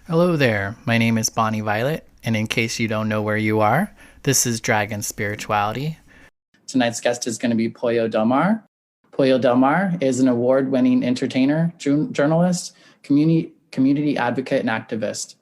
Hello there, my name is Bonnie Violet, and in case you don't know where you are, this is Dragon Spirituality. Tonight's guest is going to be Pollo Del Mar. Pollo Del Mar is an award-winning entertainer, journalist, community advocate, and activist.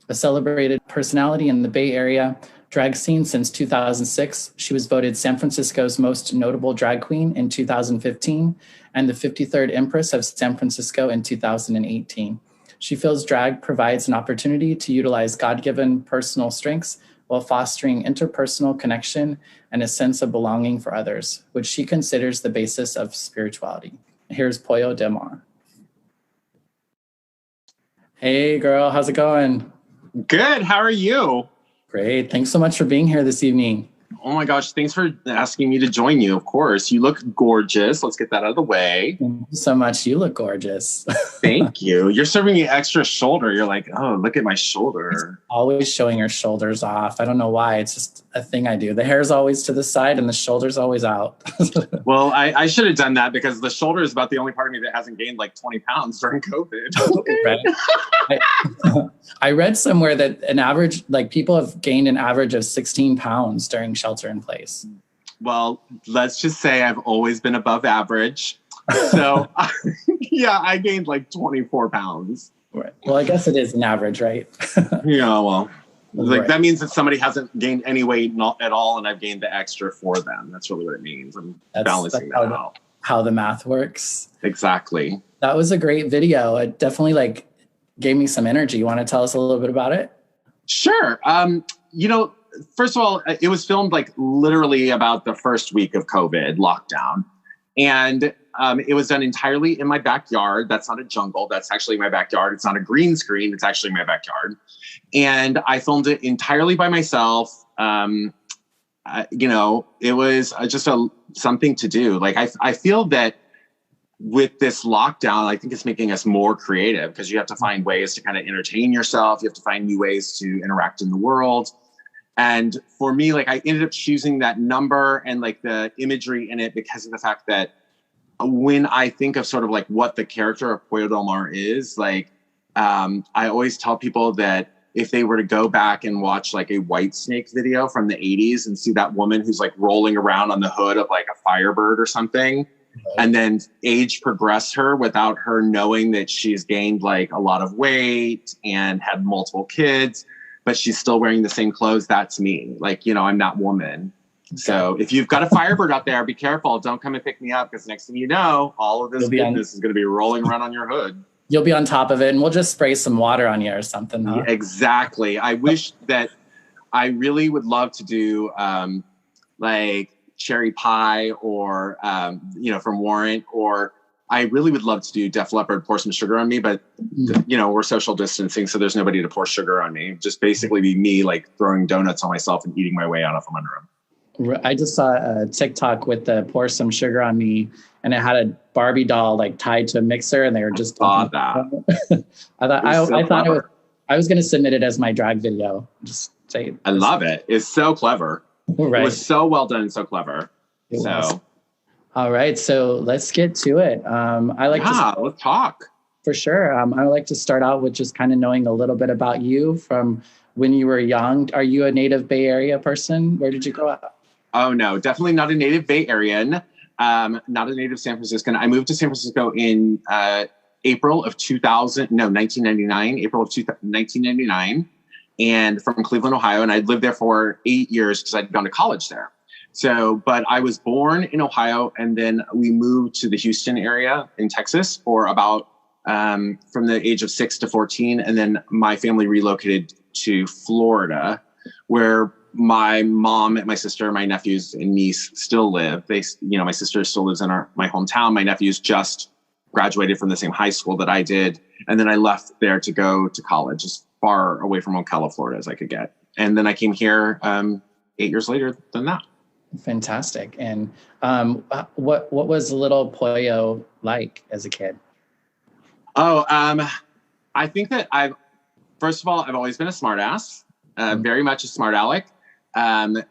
A celebrated personality in the Bay Area drag scene since 2006, she was voted San Francisco's most notable drag queen in 2015 and the 53rd Empress of San Francisco in 2018. She feels drag provides an opportunity to utilize God-given personal strengths while fostering interpersonal connection and a sense of belonging for others, which she considers the basis of spirituality. Here's Pollo Del Mar. Hey girl, how's it going? Good, how are you? Great, thanks so much for being here this evening. Oh my gosh, thanks for asking me to join you, of course. You look gorgeous. Let's get that out of the way. Thank you so much. You look gorgeous. Thank you. You're serving me extra shoulder. You're like, oh, look at my shoulder. Always showing your shoulders off. I don't know why. It's just a thing I do. The hair's always to the side and the shoulder's always out. Well, I should have done that because the shoulder is about the only part of me that hasn't gained like 20 pounds during COVID. Right. I read somewhere that an average, like people have gained an average of 16 pounds during shelter in place. Well, let's just say I've always been above average. So yeah, I gained like 24 pounds. Right. Well, I guess it is an average, right? Yeah, well, like Right. that means that somebody hasn't gained any weight at all, and I've gained the extra for them. That's really what it means. I'm balancing that out. How the math works. Exactly. That was a great video. It definitely like gave me some energy. You want to tell us a little bit about it? Sure. First of all, it was filmed like literally about the first week of COVID lockdown. And it was done entirely in my backyard. That's not a jungle. That's actually my backyard. It's not a green screen. It's actually my backyard. And I filmed it entirely by myself. It was just something to do. Like I feel that with this lockdown, I think it's making us more creative because you have to find ways to kind of entertain yourself. You have to find new ways to interact in the world. And for me, like I ended up choosing that number and like the imagery in it because of the fact that when I think of sort of like what the character of Pollo Del Mar is, like I always tell people that if they were to go back and watch like a Whitesnake video from the 80s and see that woman who's like rolling around on the hood of like a Firebird or something, and then age progress her without her knowing that she's gained like a lot of weight and had multiple kids, but she's still wearing the same clothes. That's me. Like, I'm that woman. Okay. So if you've got a Firebird out there, be careful. Don't come and pick me up because next thing you know, all of this goodness is going to be rolling around on your hood. You'll be on top of it and we'll just spray some water on you or something. Huh? Yeah, exactly. I wish that I really would love to do like cherry pie or, from Warrant, or I really would love to do Def Leppard, Pour Some Sugar on Me, but we're social distancing. So there's nobody to pour sugar on me. Just basically be me like throwing donuts on myself and eating my way out from under them. I just saw a TikTok with the Pour Some Sugar on Me and it had a Barbie doll like tied to a mixer and they were just I thought that. I was going to submit it as my drag video. Just say I love it. It's so clever. Right. It was so well done and so clever. All right, so let's get to it. Let's talk. For sure. I would like to start out with just kind of knowing a little bit about you from when you were young. Are you a native Bay Area person? Where did you grow up? Oh, no, definitely not a native Bay Arean. Not a native San Franciscan. I moved to San Francisco in April of 1999, April of 1999. And from Cleveland, Ohio. And I'd lived there for 8 years because I'd gone to college there. So, but I was born in Ohio and then we moved to the Houston area in Texas for about from the age of 6 to 14. And then my family relocated to Florida where my mom and my sister, my nephews and niece still live. My sister still lives in my hometown. My nephews just graduated from the same high school that I did. And then I left there to go to college as far away from Ocala, Florida as I could get. And then I came here 8 years later than that. Fantastic. And what was little Pollo like as a kid? Oh, I think that first of all, I've always been a smart ass, very much a smart aleck. And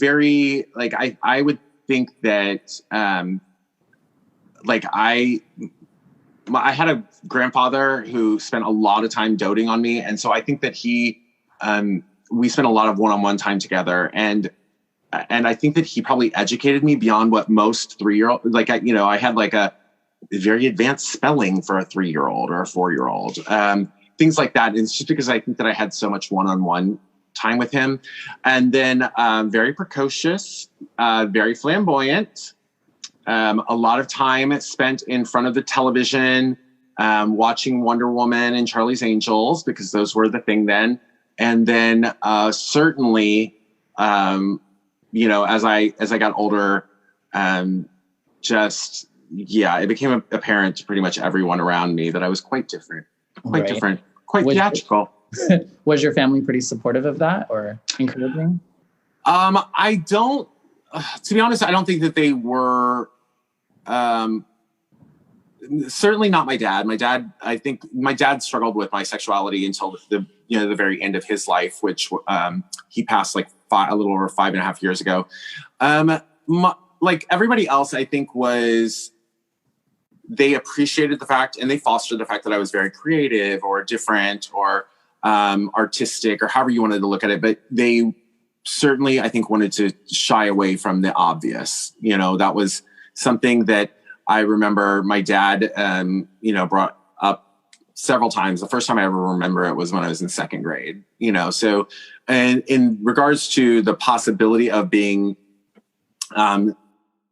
very, like, I would think that, I had a grandfather who spent a lot of time doting on me. And so I think that we spent a lot of one-on-one time together. And I think that he probably educated me beyond what most 3-year-old, like, I had like a very advanced spelling for a 3-year-old or a 4-year-old, things like that. And it's just because I think that I had so much one-on-one time with him. And then very precocious, very flamboyant, a lot of time spent in front of the television, watching Wonder Woman and Charlie's Angels, because those were the thing then. And then certainly, as I got older, it became apparent to pretty much everyone around me that I was quite different, quite theatrical. Was your family pretty supportive of that or encouraging? To be honest, I don't think that they were. Certainly not my dad. I think my dad struggled with my sexuality until the very end of his life, which he passed like a little over 5.5 years ago. Like everybody else, I think they appreciated the fact and they fostered the fact that I was very creative or different or artistic or however you wanted to look at it. But they certainly, I think, wanted to shy away from the obvious. That was something that I remember my dad, brought up several times. The first time I ever remember it was when I was in 2nd grade, So, and in regards to the possibility of being,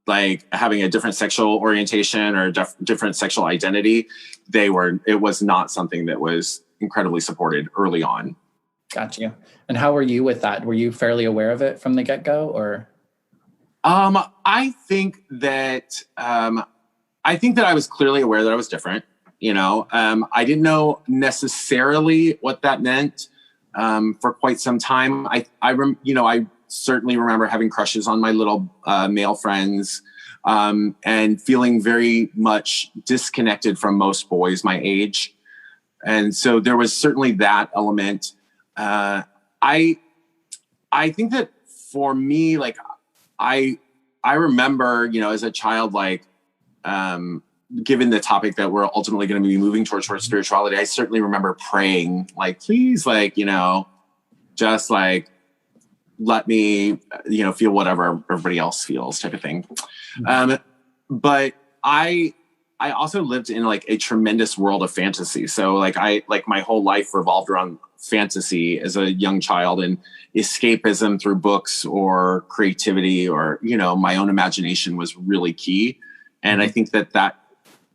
like having a different sexual orientation or different sexual identity, it was not something that was incredibly supported early on. Got you. And how were you with that? Were you fairly aware of it from the get-go, or? I think that I was clearly aware that I was different. I didn't know necessarily what that meant for quite some time. I certainly remember having crushes on my little male friends and feeling very much disconnected from most boys my age. And so there was certainly that element. I think that for me, like I remember, as a child, like, given the topic that we're ultimately going to be moving towards spirituality, I certainly remember praying, like, please, like, just like, let me, feel whatever everybody else feels, type of thing. But I also lived in like a tremendous world of fantasy. So like my whole life revolved around fantasy as a young child and escapism through books or creativity or, my own imagination was really key. And I think that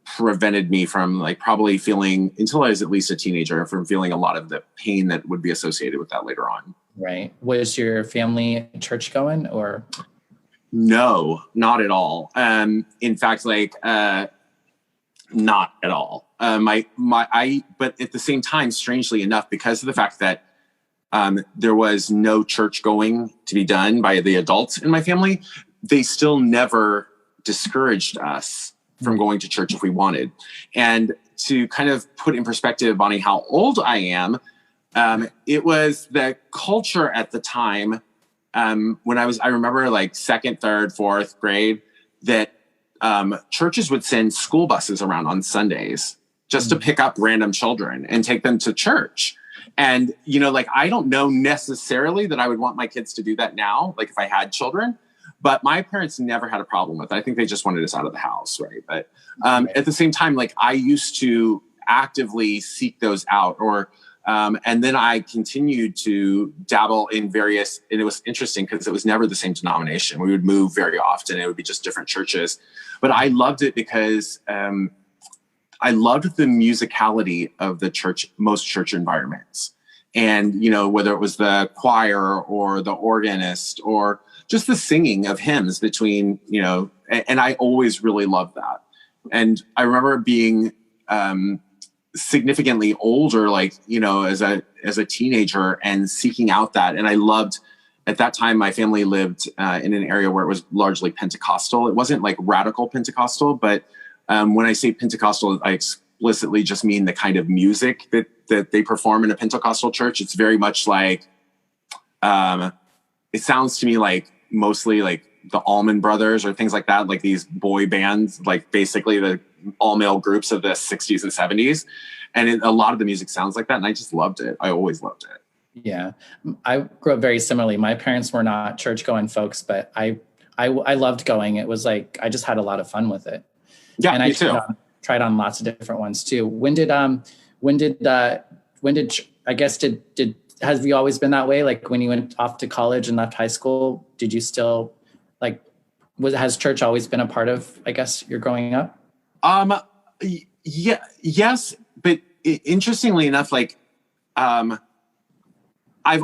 prevented me from like probably feeling, until I was at least a teenager, from feeling a lot of the pain that would be associated with that later on. Right. Was your family church going or? No, not at all. In fact, like, not at all. But at the same time, strangely enough, because of the fact that there was no church going to be done by the adults in my family, they still never discouraged us from going to church if we wanted. And to kind of put in perspective, Bonnie, how old I am, it was the culture at the time when I remember like 2nd, 3rd, 4th grade, that churches would send school buses around on Sundays just to pick up random children and take them to church. And, like, I don't know necessarily that I would want my kids to do that now, like if I had children, but my parents never had a problem with it. I think they just wanted us out of the house. Right. But at the same time, like I used to actively seek those out and then I continued to dabble in various, and it was interesting because it was never the same denomination. We would move very often. It would be just different churches, but I loved it because I loved the musicality of the church, most church environments. And, whether it was the choir or the organist or just the singing of hymns between, and I always really loved that. And I remember being significantly older, like, as a teenager and seeking out that. And I loved, at that time, my family lived in an area where it was largely Pentecostal. It wasn't like radical Pentecostal, but when I say Pentecostal, I explicitly just mean the kind of music that they perform in a Pentecostal church. It's very much like, it sounds to me like mostly like the Allman Brothers or things like that, like these boy bands, like basically the all male groups of the 60s and 70s. And a lot of the music sounds like that. And I just loved it. I always loved it. Yeah. I grew up very similarly. My parents were not church going folks, but I loved going. It was like, I just had a lot of fun with it. Yeah, and I me too. tried on lots of different ones too. Has you always been that way? Like when you went off to college and left high school, did you still like, has church always been a part of, I guess, your growing up? Yeah, yes. But interestingly enough, like, I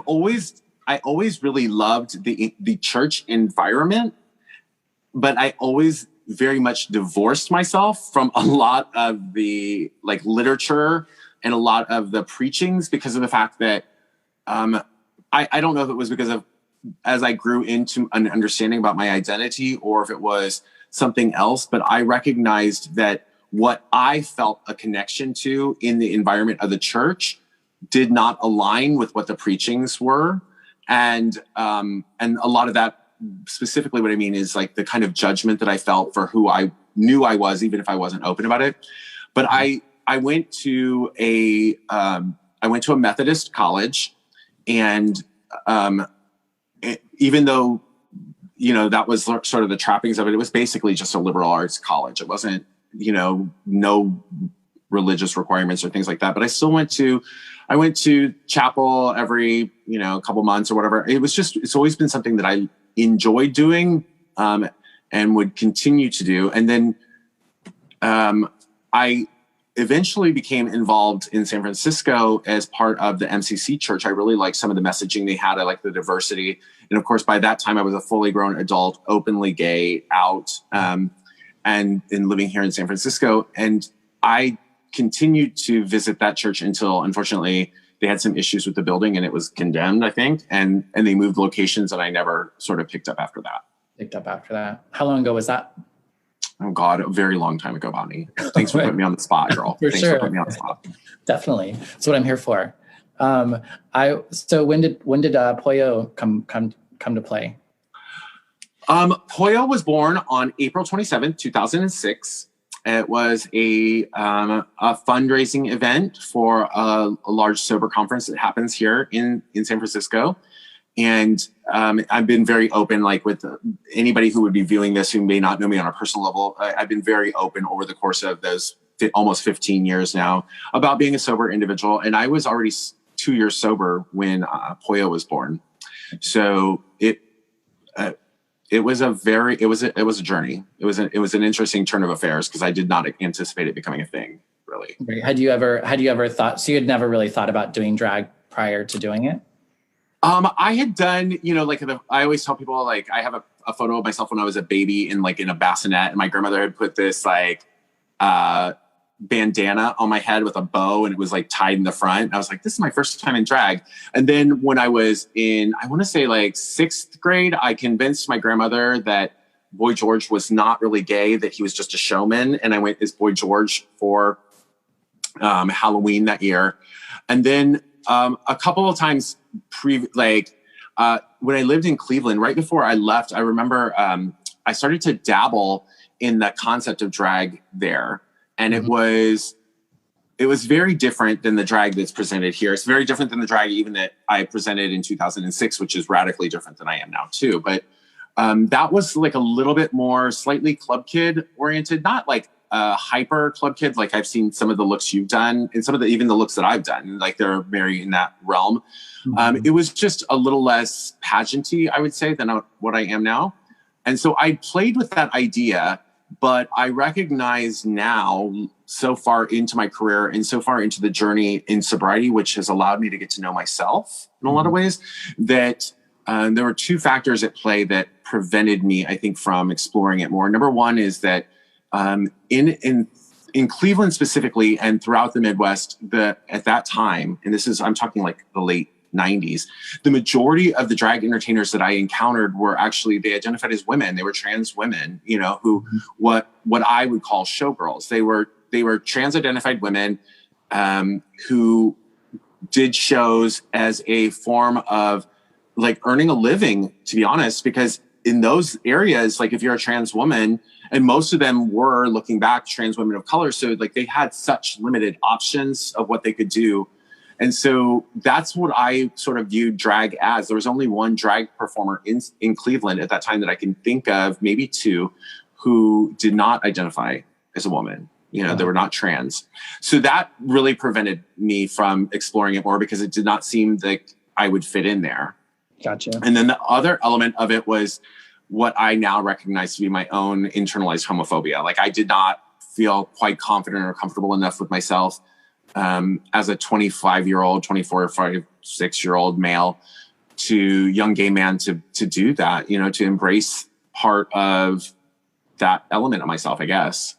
always really loved the church environment, but I always very much divorced myself from a lot of the like literature and a lot of the preachings because of the fact that I don't know if it was because of as I grew into an understanding about my identity or if it was something else, but I recognized that what I felt a connection to in the environment of the church did not align with what the preachings were. And a lot of that, specifically what I mean is like the kind of judgment that I felt for who I knew I was, even if I wasn't open about it. But I went to a Methodist college, and even though, you know, that was sort of the trappings of it, it was basically just a liberal arts college. It wasn't, you know, no religious requirements or things like that. But I went to chapel every, you know, couple months or whatever. It's always been something that I enjoyed doing and would continue to do. And then I eventually became involved in San Francisco as part of the MCC church. I really liked some of the messaging they had. I liked the diversity. And of course, by that time, I was a fully grown adult, openly gay, out, and living here in San Francisco. And I continued to visit that church until, unfortunately, they had some issues with the building and it was condemned, I think. And they moved locations and I never sort of picked up after that. How long ago was that? Oh God, a very long time ago, Bonnie. Thanks for putting me on the spot, girl. For Thanks sure. for putting me on the spot. Definitely. That's what I'm here for. So when did Pollo come to play? Pollo was born on April 27th, 2006. It was a fundraising event for a large sober conference that happens here in San Francisco. And I've been very open, like with anybody who would be viewing this who may not know me on a personal level. I've been very open over the course of those almost 15 years now about being a sober individual. And I was already 2 years sober when Pollo was born. So it was a journey. It was an interesting turn of affairs because I did not anticipate it becoming a thing, really. Had you ever thought, so you had never really thought about doing drag prior to doing it? I had done, you know, like I always tell people, like, I have a photo of myself when I was a baby in a bassinet, and my grandmother had put this like bandana on my head with a bow, and it was like tied in the front. And I was like, this is my first time in drag. And then when I was in, I want to say like 6th grade, I convinced my grandmother that Boy George was not really gay, that he was just a showman. And I went as Boy George for Halloween that year. And then a couple of times when I lived in Cleveland, right before I left, I remember I started to dabble in the concept of drag there. And it was very different than the drag that's presented here. It's very different than the drag even that I presented in 2006, which is radically different than I am now too. But that was like a little bit more slightly club kid oriented, not like hyper club kid. Like I've seen some of the looks you've done and some of even the looks that I've done, like they're very in that realm. It was just a little less pageanty, I would say, than what I am now. And so I played with that idea, but I recognize now, so far into my career and so far into the journey in sobriety, which has allowed me to get to know myself in a lot of ways, that there were two factors at play that prevented me, I think, from exploring it more. Number one is that in Cleveland specifically and throughout the Midwest, at that time, and I'm talking like the late 90s, the majority of the drag entertainers that I encountered were actually, they identified as women. They were trans women, you know, who what I would call showgirls. They were trans identified women who did shows as a form of like earning a living, to be honest, because in those areas, like if you're a trans woman, and most of them were, looking back, trans women of color, so like they had such limited options of what they could do. And so that's what I sort of viewed drag as. There was only one drag performer in Cleveland at that time that I can think of, maybe two, who did not identify as a woman. You know, they were not trans. So that really prevented me from exploring it more, because it did not seem like I would fit in there. Gotcha. And then the other element of it was what I now recognize to be my own internalized homophobia. Like I did not feel quite confident or comfortable enough with myself as a 25-year-old, 24, 26-year-old male to young gay man to do that, you know, to embrace part of that element of myself, I guess.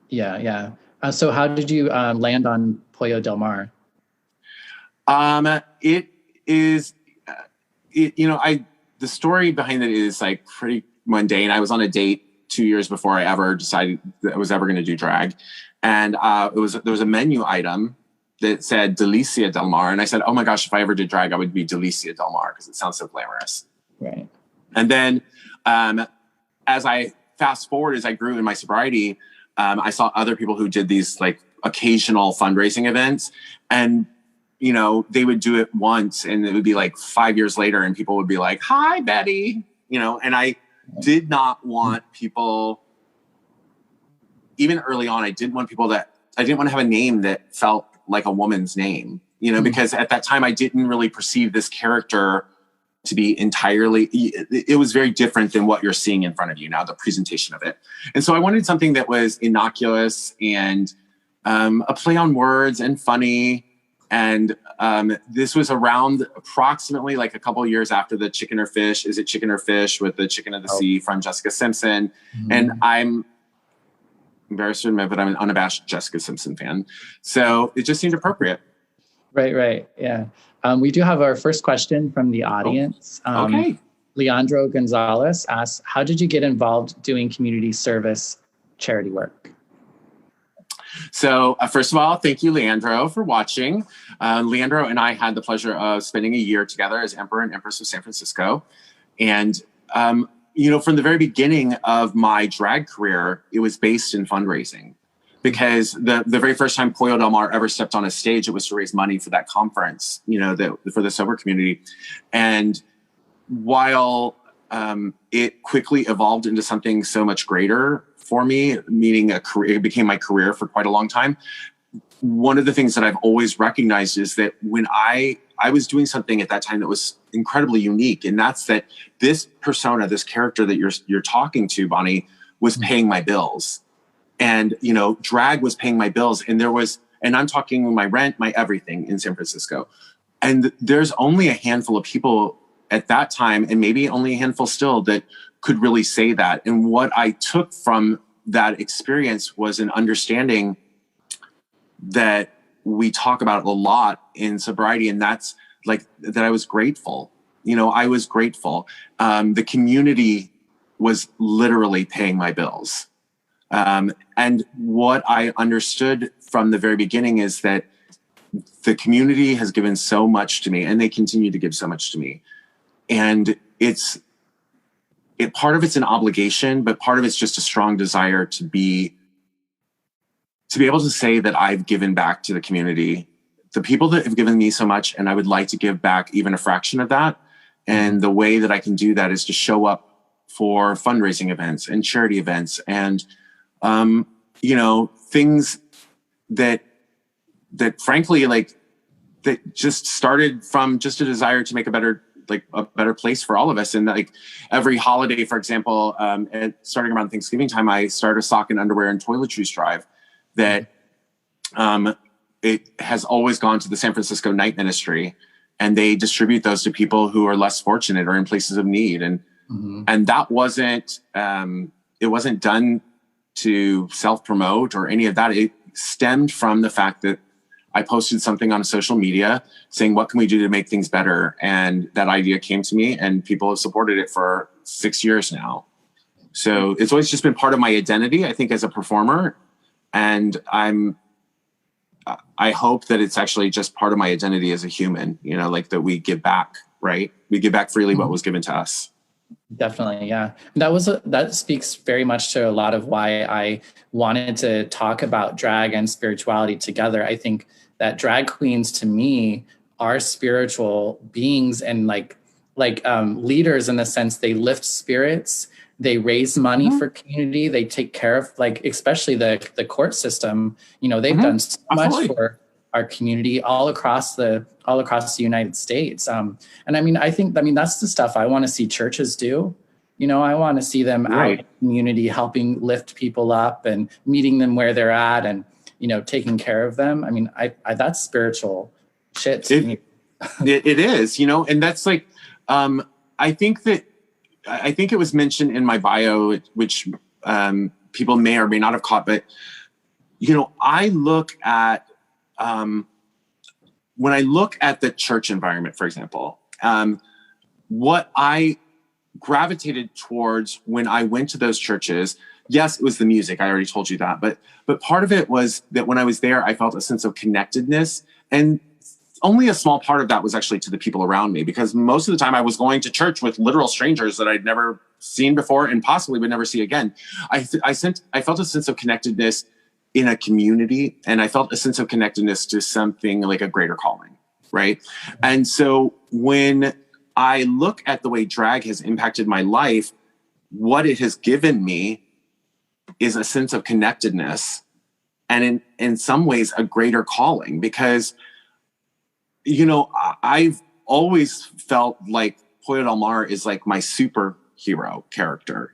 Yeah, yeah. So how did you land on Pollo Del Mar? It is, the story behind it is like pretty mundane. I was on a date 2 years before I ever decided that I was ever going to do drag. And there was a menu item that said Delicia Del Mar. And I said, oh my gosh, if I ever did drag, I would be Delicia Del Mar, because it sounds so glamorous. Right. And then as I fast forward, as I grew in my sobriety, I saw other people who did these like occasional fundraising events, and, you know, they would do it once and it would be like 5 years later and people would be like, hi, Betty, you know, and I did not want people, even early on, I didn't want to have a name that felt like a woman's name, you know, because at that time I didn't really perceive this character to be entirely, it was very different than what you're seeing in front of you now, the presentation of it. And so I wanted something that was innocuous and a play on words and funny. And this was around approximately like a couple of years after the Chicken or Fish, Is It Chicken or Fish, with the Chicken of the Sea from Jessica Simpson. And I'm embarrassed to admit, but I'm an unabashed Jessica Simpson fan. So it just seemed appropriate. Right. Yeah. We do have our first question from the audience. Okay. Leandro Gonzalez asks, how did you get involved doing community service charity work? So first of all, thank you, Leandro, for watching. Leandro and I had the pleasure of spending a year together as Emperor and Empress of San Francisco. And, you know, from the very beginning of my drag career, it was based in fundraising. Because the very first time Pollo Del Mar ever stepped on a stage, it was to raise money for that conference, you know, for the sober community. And while it quickly evolved into something so much greater for me, meaning a career, it became my career for quite a long time. One of the things that I've always recognized is that when I was doing something at that time that was incredibly unique, and that's that this persona, this character that you're talking to, Bonnie, was paying my bills. And, you know, drag was paying my bills, and I'm talking my rent, my everything in San Francisco. And there's only a handful of people at that time, and maybe only a handful still, that could really say that. And what I took from that experience was an understanding that we talk about a lot in sobriety. And that's like that I was grateful. You know, I was grateful. The community was literally paying my bills. And what I understood from the very beginning is that the community has given so much to me, and they continue to give so much to me. And part of it's an obligation, but part of it's just a strong desire to be able to say that I've given back to the community, the people that have given me so much, and I would like to give back even a fraction of that. And the way that I can do that is to show up for fundraising events and charity events and, you know, things that frankly, like, that just started from just a desire to make a better place for all of us. And like every holiday, for example, starting around Thanksgiving time, I started a sock and underwear and toiletries drive that it has always gone to the San Francisco Night Ministry, and they distribute those to people who are less fortunate or in places of need. And and that wasn't it wasn't done to self-promote or any of that. It stemmed from the fact that I posted something on social media saying, what can we do to make things better? And that idea came to me, and people have supported it for 6 years now. So it's always just been part of my identity, I think, as a performer. And I hope that it's actually just part of my identity as a human, you know, like that we give back, right? We give back freely what was given to us. Definitely, yeah. That speaks very much to a lot of why I wanted to talk about drag and spirituality together. I think that drag queens to me are spiritual beings and leaders in the sense they lift spirits, they raise money Mhm, for community, they take care of like especially the court system. You know, they've mhm, done so much absolutely. for our community all across the United States. And I mean that's the stuff I want to see churches do. You know, I want to see them out Right. in community, helping lift people up and meeting them where they're at, and taking care of them. I mean, I that's spiritual shit to It, me. it is, and that's like, um, I think that, I think it was mentioned in my bio, which people may or may not have caught, but, I look at, um, when I look at the church environment, for example, what I gravitated towards when I went to those churches, yes, it was the music. I already told you that, but part of it was that when I was there, I felt a sense of connectedness, and only a small part of that was actually to the people around me, because most of the time I was going to church with literal strangers that I'd never seen before and possibly would never see again. I felt a sense of connectedness in a community, and I felt a sense of connectedness to something like a greater calling, right? And so when I look at the way drag has impacted my life, what it has given me is a sense of connectedness, and in some ways a greater calling, because I've always felt like Pollo Del Mar is like my superhero character,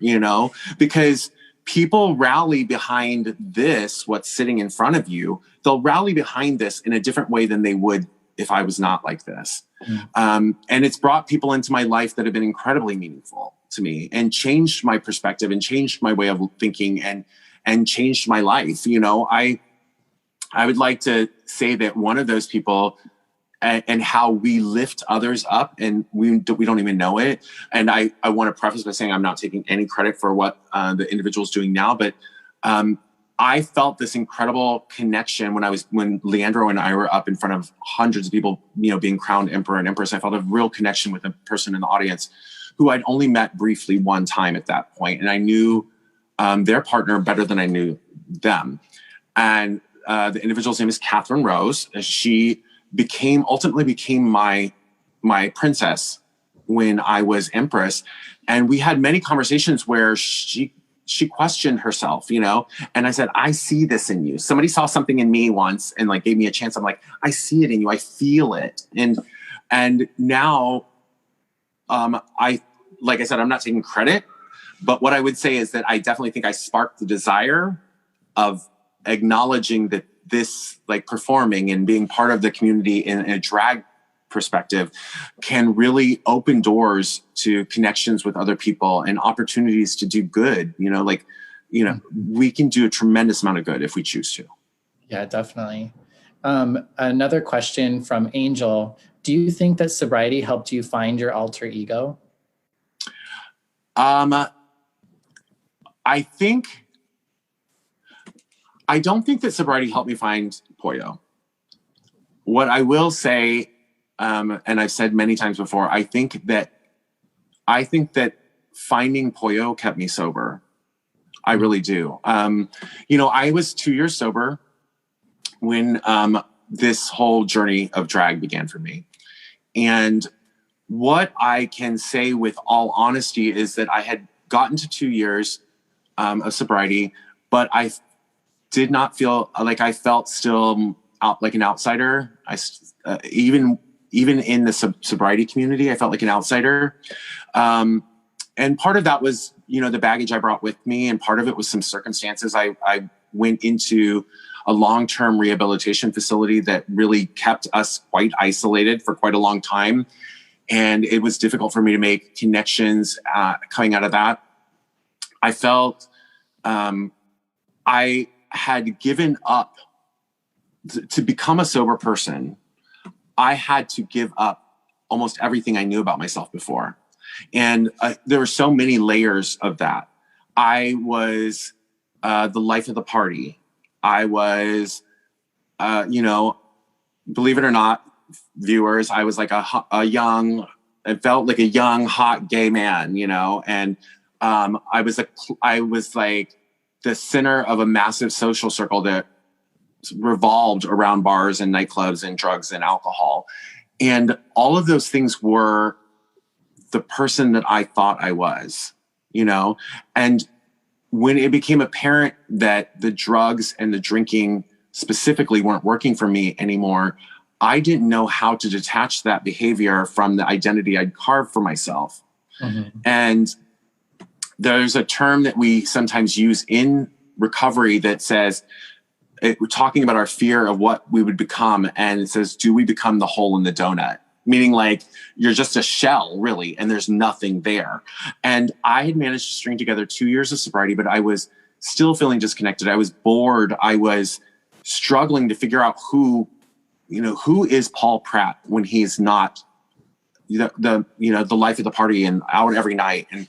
because people rally behind this, what's sitting in front of you. They'll rally behind this in a different way than they would if I was not like this. Mm. And it's brought people into my life that have been incredibly meaningful to me and changed my perspective and changed my way of thinking and changed my life. I would like to say that one of those people, and how we lift others up, and we don't even know it. And I want to preface by saying I'm not taking any credit for what the individual is doing now, but I felt this incredible connection when Leandro and I were up in front of hundreds of people, being crowned emperor and empress. I felt a real connection with a person in the audience who I'd only met briefly one time at that point, and I knew their partner better than I knew them. And the individual's name is Catherine Rose. She ultimately became my princess when I was empress, and we had many conversations where she questioned herself, and I said, I see this in you. Somebody saw something in me once and like gave me a chance. I'm like, I see it in you. I feel it. And now, like I said, I'm not taking credit, but what I would say is that I definitely think I sparked the desire of acknowledging that this, like, performing and being part of the community in a drag perspective can really open doors to connections with other people and opportunities to do good. We can do a tremendous amount of good if we choose to. Yeah, definitely. Another question from Angel: do you think that sobriety helped you find your alter ego? I don't think that sobriety helped me find Pollo. What I will say, and I've said many times before, I think that finding Pollo kept me sober. I really do. I was 2 years sober when this whole journey of drag began for me. And what I can say with all honesty is that I had gotten to 2 years of sobriety, but I did not feel like I felt still out like an outsider. Even in the sobriety community, I felt like an outsider. And part of that was, the baggage I brought with me. And part of it was some circumstances. I went into a long-term rehabilitation facility that really kept us quite isolated for quite a long time. And it was difficult for me to make connections coming out of that. I felt I had given up to become a sober person. I had to give up almost everything I knew about myself before. And there were so many layers of that. I was the life of the party. I was, believe it or not, viewers, I was like a young, I felt like a young, hot gay man, you know, and I was like the center of a massive social circle that revolved around bars and nightclubs and drugs and alcohol. And all of those things were the person that I thought I was, you know? And when it became apparent that the drugs and the drinking specifically weren't working for me anymore, I didn't know how to detach that behavior from the identity I'd carved for myself. Mm-hmm. And there's a term that we sometimes use in recovery that says, we're talking about our fear of what we would become. And it says, do we become the hole in the donut? Meaning like you're just a shell really, and there's nothing there. And I had managed to string together 2 years of sobriety, but I was still feeling disconnected. I was bored. I was struggling to figure out who is Paul Pratt when he's not the life of the party and out every night. And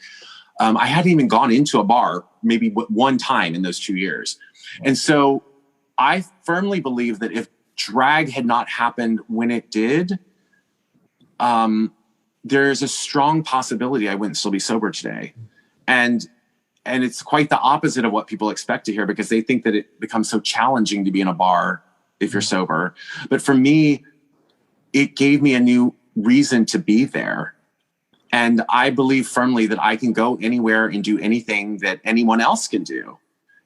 I hadn't even gone into a bar maybe one time in those 2 years. And so I firmly believe that if drag had not happened when it did, there's a strong possibility I wouldn't still be sober today. And it's quite the opposite of what people expect to hear, because they think that it becomes so challenging to be in a bar if you're sober. But for me, it gave me a new reason to be there. And I believe firmly that I can go anywhere and do anything that anyone else can do,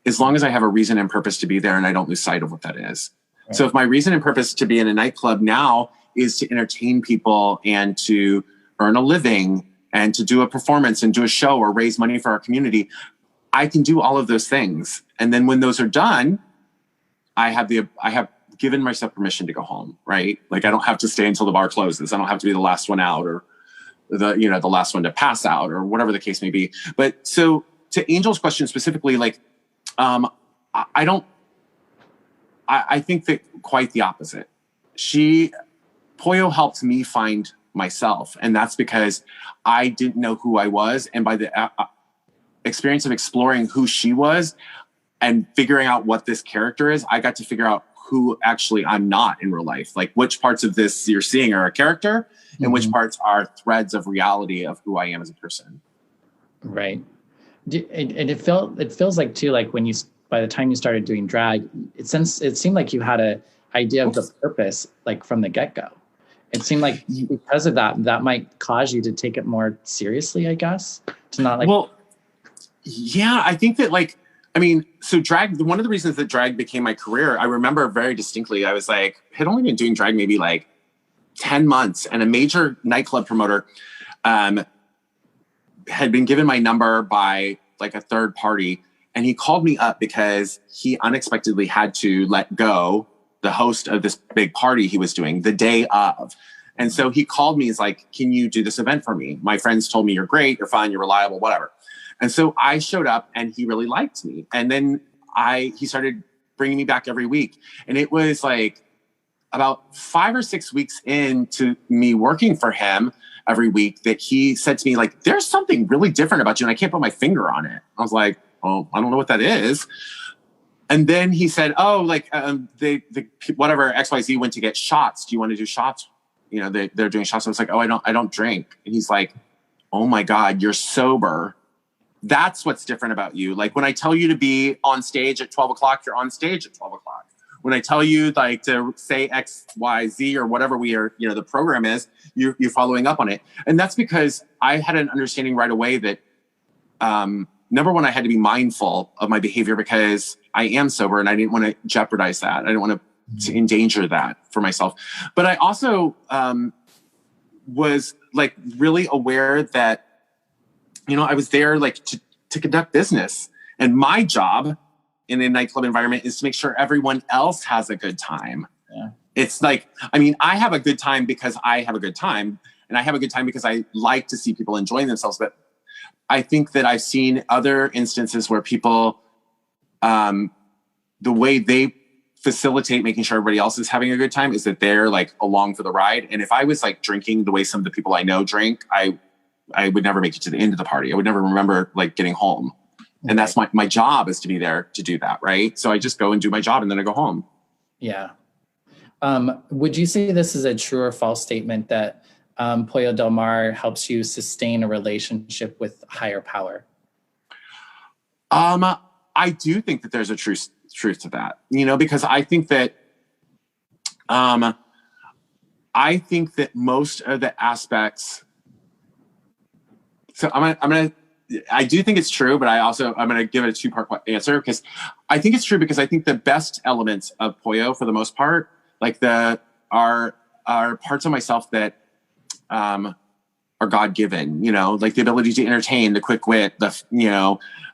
as long as I have a reason and purpose to be there and I don't lose sight of what that is. Right. So if my reason and purpose to be in a nightclub now is to entertain people and to earn a living and to do a performance and do a show or raise money for our community, I can do all of those things. And then when those are done, I have given myself permission to go home, right? Like I don't have to stay until the bar closes. I don't have to be the last one out or the last one to pass out or whatever the case may be. But so to Angel's question specifically, like, I think that quite the opposite. Pollo helped me find myself. And that's because I didn't know who I was. And by the experience of exploring who she was and figuring out what this character is, I got to figure out who actually I'm not in real life. Like which parts of this you're seeing are a character and which parts are threads of reality of who I am as a person. Right. And it feels like too, like when by the time you started doing drag, it seemed like you had an idea of the purpose, like from the get-go. It seemed like because of that might cause you to take it more seriously, I guess, to not like. Well, yeah, I think that so drag, one of the reasons that drag became my career, I remember very distinctly, had only been doing drag maybe like 10 months, and a major nightclub promoter had been given my number by like a third party. And he called me up because he unexpectedly had to let go the host of this big party he was doing the day of. And so he called me, he's like, can you do this event for me? My friends told me you're great, you're fine, you're reliable, whatever. And so I showed up and he really liked me. And then he started bringing me back every week. And it was like about 5 or 6 weeks into me working for him every week that he said to me, like, there's something really different about you and I can't put my finger on it. I was like, oh, I don't know what that is. And then he said, oh, like the whatever XYZ went to get shots. Do you want to do shots? You know, they're doing shots. I was like, oh, I don't drink. And he's like, oh my God, you're sober. That's what's different about you. Like when I tell you to be on stage at 12 o'clock, you're on stage at 12 o'clock. When I tell you like to say X, Y, Z or whatever the program is, you're following up on it. And that's because I had an understanding right away that, number one, I had to be mindful of my behavior because I am sober and I didn't want to jeopardize that. I didn't want to endanger that for myself. But I also was like really aware that, I was there like to conduct business. And my job in a nightclub environment is to make sure everyone else has a good time. Yeah. It's like, I have a good time because I have a good time. And I have a good time because I like to see people enjoying themselves. But I think that I've seen other instances where people, the way they facilitate making sure everybody else is having a good time is that they're like along for the ride. And if I was like drinking the way some of the people I know drink, I would never make it to the end of the party. I would never remember like getting home. And that's my job is to be there to do that. Right. So I just go and do my job and then I go home. Yeah. Would you say this is a true or false statement that Pollo Del Mar helps you sustain a relationship with higher power? I do think that there's a truth to that, because I think that most of the aspects. So I do think it's true, but I'm going to give it a two-part answer, because I think it's true because I think the best elements of Pollo, for the most part, like are parts of myself that are God-given, like the ability to entertain, the quick wit,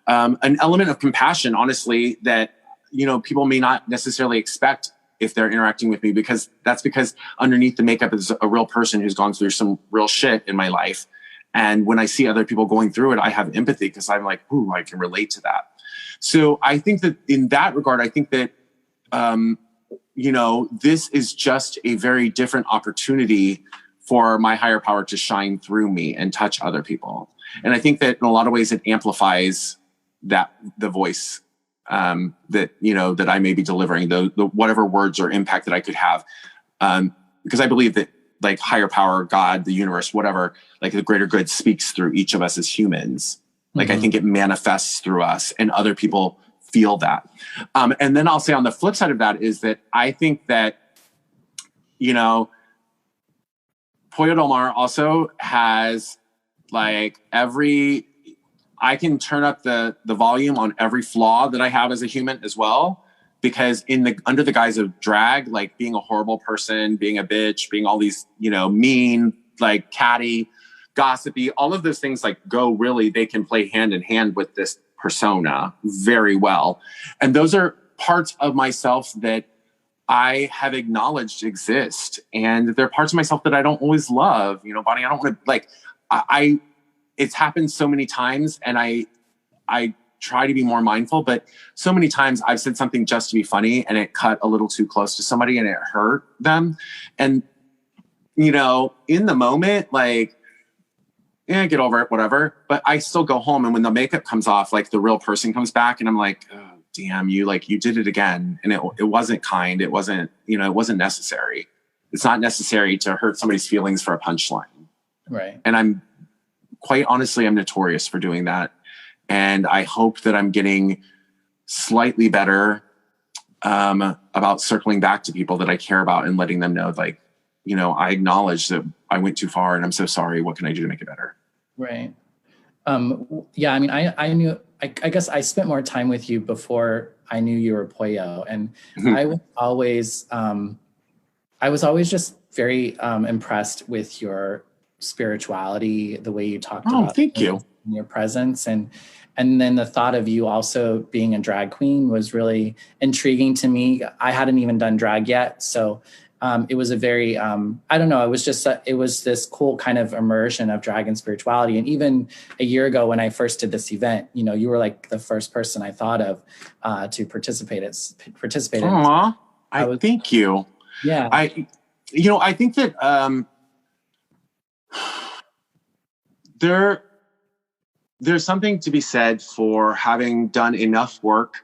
an element of compassion, honestly, that, people may not necessarily expect if they're interacting with me, because underneath the makeup is a real person who's gone through some real shit in my life. And when I see other people going through it, I have empathy, because I'm like, ooh, I can relate to that. So I think that in that regard, I think that, this is just a very different opportunity for my higher power to shine through me and touch other people. And I think that in a lot of ways it amplifies the voice that I may be delivering, the whatever words or impact that I could have. Because I believe that, like, higher power, God, the universe, whatever, like the greater good speaks through each of us as humans. Like, I think it manifests through us, and other people feel that. And then I'll say on the flip side of that is that I think that, Pollo Del Mar also has, like, I can turn up the volume on every flaw that I have as a human as well. Because under the guise of drag, like being a horrible person, being a bitch, being all these, mean, like catty, gossipy, all of those things, like, they can play hand in hand with this persona very well. And those are parts of myself that I have acknowledged exist. And they're parts of myself that I don't always love. Bonnie, I don't want to, it's happened so many times, and I try to be more mindful, but so many times I've said something just to be funny, and it cut a little too close to somebody and it hurt them. And, in the moment, like, get over it, whatever. But I still go home, and when the makeup comes off, like, the real person comes back, and I'm like, oh, damn, you did it again. And it wasn't kind. It wasn't, it wasn't necessary. It's not necessary to hurt somebody's feelings for a punchline. Right. And quite honestly, I'm notorious for doing that. And I hope that I'm getting slightly better about circling back to people that I care about and letting them know, like, I acknowledge that I went too far, and I'm so sorry. What can I do to make it better? Right. Yeah. I mean, I knew, I guess I spent more time with you before I knew you were Pollo, and I was always just very impressed with your spirituality, the way you talked about. Thank you. Your presence, and then the thought of you also being a drag queen was really intriguing to me. I hadn't even done drag yet, so it was a very I don't know, it was this cool kind of immersion of drag and spirituality. And even a year ago when I first did this event, you were like the first person I thought of to participate in. Aww, thank you. Yeah. I think that there's something to be said for having done enough work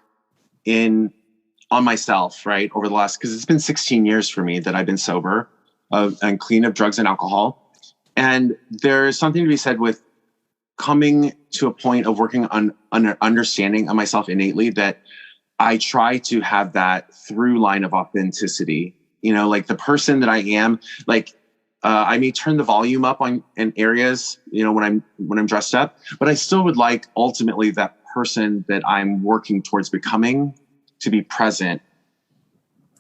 on myself, right, over the last, because it's been 16 years for me that I've been sober and clean of drugs and alcohol. And there's something to be said with coming to a point of working on an understanding of myself innately, that I try to have that through line of authenticity, like the person that I am. Like, I may turn the volume up in areas, when I'm dressed up, but I still would like ultimately that person that I'm working towards becoming to be present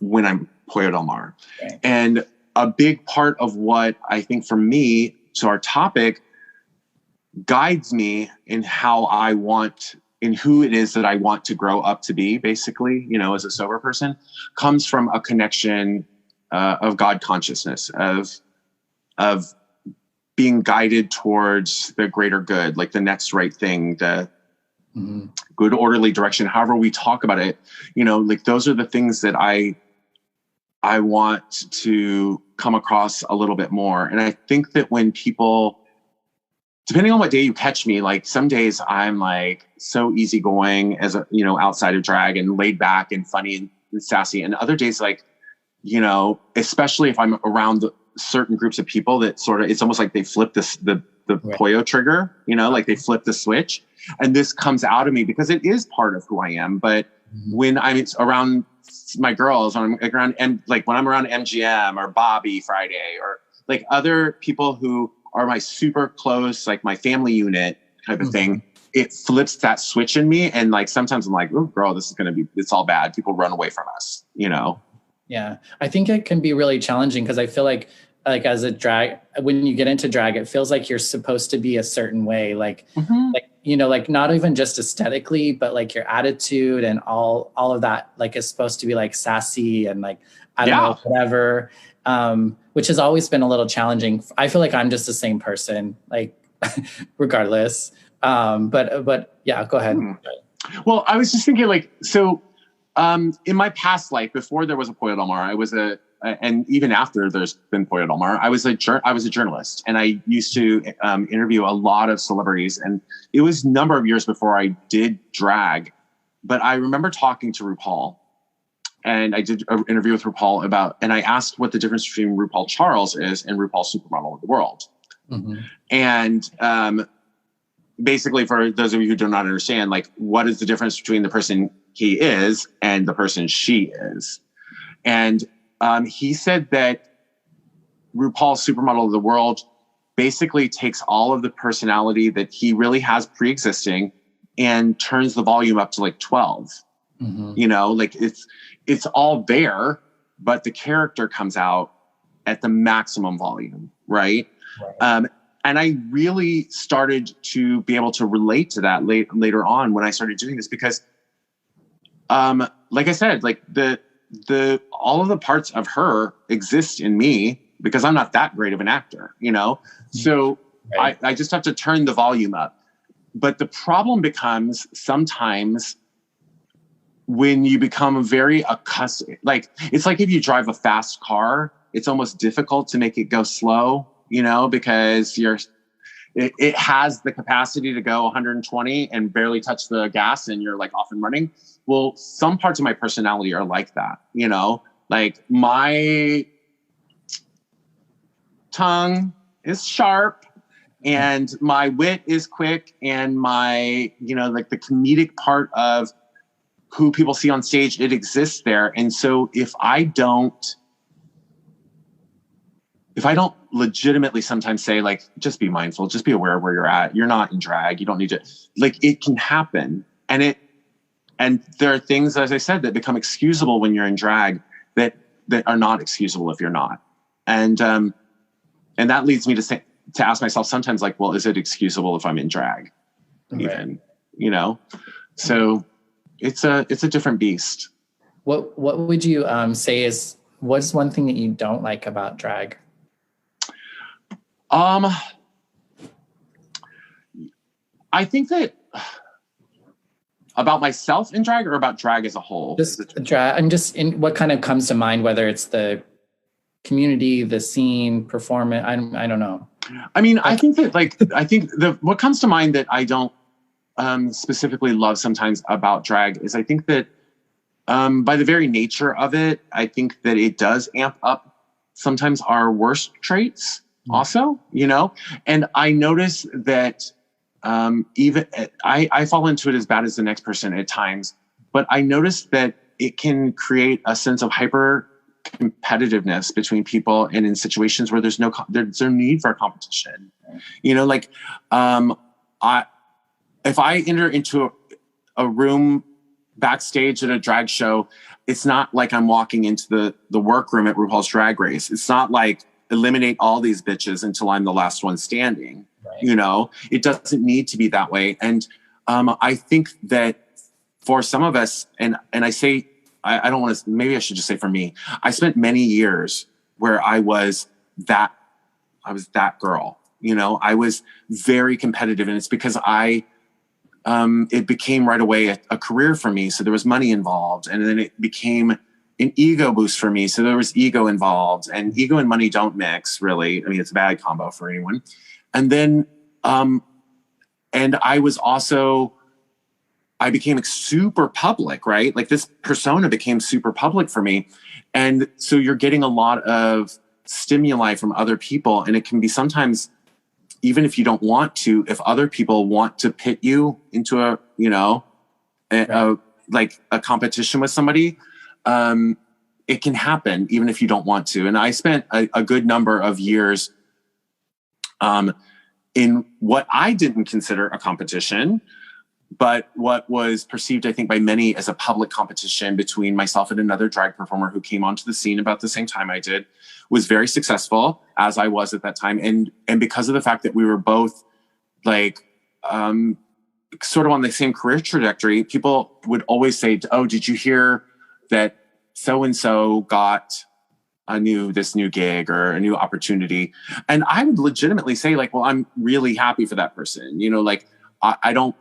when I'm Pollo Del Mar. Okay. And a big part of what I think for me, to our topic, guides me in who it is that I want to grow up to be, basically, as a sober person, comes from a connection of God consciousness, of being guided towards the greater good, like the next right thing, the good orderly direction, however we talk about it, like those are the things that I want to come across a little bit more. And I think that when people, depending on what day you catch me, like some days I'm like so easygoing as a, outside of drag and laid back and funny and sassy. And other days, like, especially if I'm around certain groups of people that sort of, it's almost like they flip the Right. Pollo trigger, you know, like they flip the switch, and this comes out of me because it is part of who I am. But when I'm around my girls, when I'm around, and like when I'm around MGM or Bobby Friday, or like other people who are my super close, like my family unit type of thing, it flips that switch in me. And like, sometimes I'm like, oh girl, this is going to be, it's all bad. People run away from us, you know? Yeah. I think it can be really challenging because I feel like as a drag, when you get into drag, it feels like you're supposed to be a certain way, like, you know, like not even just aesthetically, but like your attitude and all of that, like is supposed to be like sassy and like, I don't know, whatever, which has always been a little challenging. I feel like I'm just the same person, like regardless. But yeah, go ahead. Well, I was just thinking like, so in my past life, before there was a Pollo Del Mar, I was and even after there's been Pollo Del Mar, I was a journalist, and I used to interview a lot of celebrities, and it was a number of years before I did drag. But I remember talking to RuPaul, and I did an interview with RuPaul and I asked what the difference between RuPaul Charles is and RuPaul Supermodel of the World. And basically, for those of you who do not understand, like, what is the difference between the person he is and the person she is? And he said that RuPaul Supermodel of the World basically takes all of the personality that he really has pre-existing and turns the volume up to like 12. You know, like it's all there, but the character comes out at the maximum volume, right? And I really started to be able to relate to that later on when I started doing this, because like I said, like all of the parts of her exist in me because I'm not that great of an actor, you know? So I just have to turn the volume up. But the problem becomes sometimes when you become very accustomed, like, it's like if you drive a fast car, it's almost difficult to make it go slow, you know, because it has the capacity to go 120 and barely touch the gas and you're like off and running. Well, some parts of my personality are like that, you know, like my tongue is sharp and my wit is quick, and my, you know, like the comedic part of who people see on stage, it exists there. And so if I don't legitimately sometimes say, like, just be mindful, just be aware of where you're at. You're not in drag. You don't need to, like, it can happen. And there are things, as I said, that become excusable when you're in drag that are not excusable if you're not. And that leads me to ask myself sometimes, like, well, is it excusable if I'm in drag? Even, you know? So it's a different beast. What would you say what's one thing that you don't like about drag? I think that about myself in drag, or about drag as a whole? Just drag. I'm just in what kind of comes to mind, whether it's the community, the scene, performance. I don't know. I mean, I think that what comes to mind that I don't specifically love sometimes about drag is I think that by the very nature of it, I think that it does amp up sometimes our worst traits also, you know? And I notice that even I fall into it as bad as the next person at times, but I notice that it can create a sense of hyper competitiveness between people, and in situations where there's no need for competition, you know, like if I enter into a room backstage at a drag show, it's not like I'm walking into the workroom at RuPaul's Drag Race. It's not like eliminate all these bitches until I'm the last one standing. You know, it doesn't need to be that way. And I think that for some of us, and I say, I don't want to, maybe I should just say for me, I spent many years where I was that girl, you know, I was very competitive, and it's because it became right away a career for me. So there was money involved, and then it became an ego boost for me. So there was ego involved, and ego and money don't mix, really. I mean, it's a bad combo for anyone. And then, and I became super public, right? Like this persona became super public for me. And so you're getting a lot of stimuli from other people. And it can be sometimes, even if you don't want to, if other people want to pit you into a, like a competition with somebody, it can happen even if you don't want to. And I spent a good number of years in what I didn't consider a competition, but what was perceived, I think, by many as a public competition between myself and another drag performer who came onto the scene about the same time I did, was very successful, as I was at that time. And because of the fact that we were both like sort of on the same career trajectory, people would always say, oh, did you hear that so-and-so got this new gig or a new opportunity? And I would legitimately say, like, well, I'm really happy for that person. Like I don't